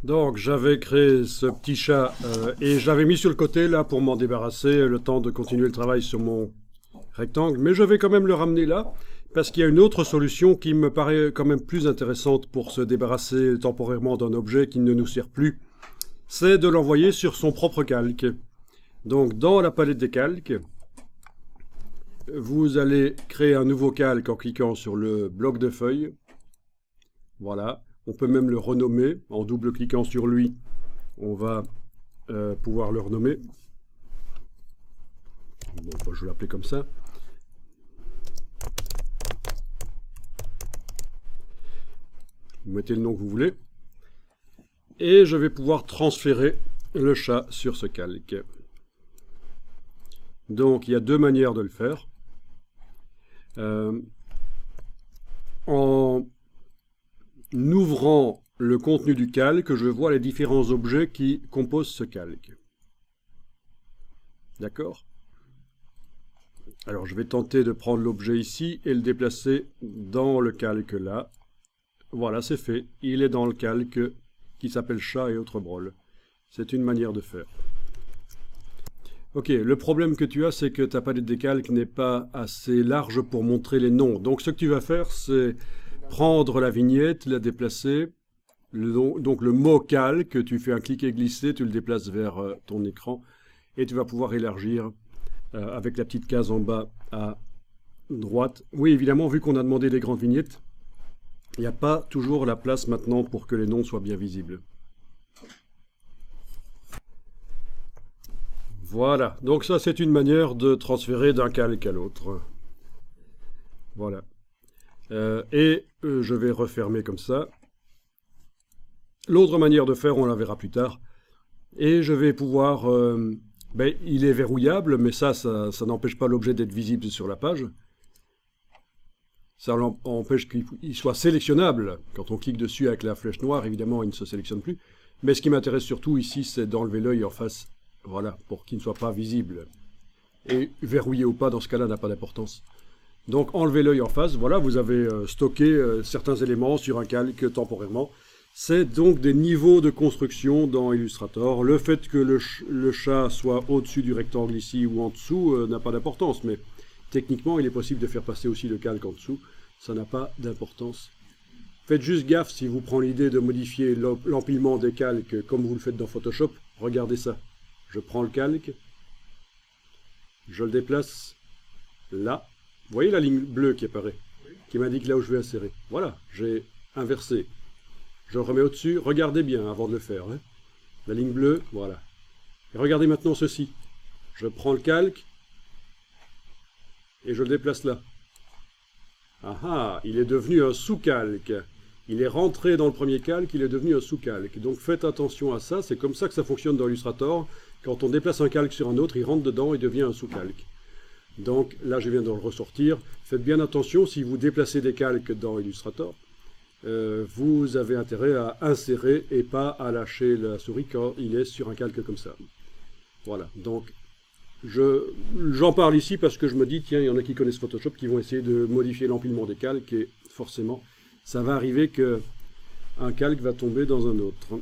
Donc j'avais créé ce petit chat et je l'avais mis sur le côté là pour m'en débarrasser, le temps de continuer le travail sur mon rectangle. Mais je vais quand même le ramener là parce qu'il y a une autre solution qui me paraît quand même plus intéressante pour se débarrasser temporairement d'un objet qui ne nous sert plus. C'est de l'envoyer sur son propre calque. Donc dans la palette des calques, vous allez créer un nouveau calque en cliquant sur le bloc de feuilles. Voilà. On peut même le renommer en double-cliquant sur lui. On va pouvoir le renommer. Bon, je vais l'appeler comme ça. Vous mettez le nom que vous voulez. Et je vais pouvoir transférer le chat sur ce calque. Donc, il y a deux manières de le faire. En ouvrant le contenu du calque, je vois les différents objets qui composent ce calque. D'accord? Alors je vais tenter de prendre l'objet ici et le déplacer dans le calque là. Voilà, c'est fait. Il est dans le calque qui s'appelle chat et autres broles. C'est une manière de faire. Ok, le problème que tu as, c'est que ta palette des calques n'est pas assez large pour montrer les noms. Donc ce que tu vas faire, c'est prendre la vignette, la déplacer, donc le mot calque, tu fais un clic et glisser, tu le déplaces vers ton écran et tu vas pouvoir élargir avec la petite case en bas à droite. Oui, évidemment, vu qu'on a demandé des grandes vignettes, il n'y a pas toujours la place maintenant pour que les noms soient bien visibles. Voilà, donc ça c'est une manière de transférer d'un calque à l'autre. Voilà. Je vais refermer comme ça. L'autre manière de faire, on la verra plus tard. Et je vais pouvoir... il est verrouillable, mais ça n'empêche pas l'objet d'être visible sur la page. Ça empêche qu'il soit sélectionnable. Quand on clique dessus avec la flèche noire, évidemment, il ne se sélectionne plus. Mais ce qui m'intéresse surtout ici, c'est d'enlever l'œil en face. Voilà, pour qu'il ne soit pas visible. Et verrouillé ou pas, dans ce cas-là, n'a pas d'importance. Donc enlevez l'œil en face, voilà, vous avez stocké certains éléments sur un calque temporairement. C'est donc des niveaux de construction dans Illustrator. Le fait que le chat soit au-dessus du rectangle ici ou en dessous n'a pas d'importance, mais techniquement il est possible de faire passer aussi le calque en dessous, ça n'a pas d'importance. Faites juste gaffe si vous prenez l'idée de modifier l'empilement des calques comme vous le faites dans Photoshop, regardez ça. Je prends le calque, je le déplace là. Vous voyez la ligne bleue qui apparaît, qui m'indique là où je vais insérer. Voilà, j'ai inversé. Je le remets au-dessus. Regardez bien avant de le faire. Hein. La ligne bleue, voilà. Et regardez maintenant ceci. Je prends le calque et je le déplace là. Ah ah, il est devenu un sous-calque. Il est rentré dans le premier calque, il est devenu un sous-calque. Donc faites attention à ça, c'est comme ça que ça fonctionne dans Illustrator. Quand on déplace un calque sur un autre, il rentre dedans et devient un sous-calque. Donc là, je viens de le ressortir. Faites bien attention, si vous déplacez des calques dans Illustrator, vous avez intérêt à insérer et pas à lâcher la souris quand il est sur un calque comme ça. Voilà, donc j'en parle ici parce que je me dis, tiens, il y en a qui connaissent Photoshop qui vont essayer de modifier l'empilement des calques et forcément, ça va arriver qu'un calque va tomber dans un autre.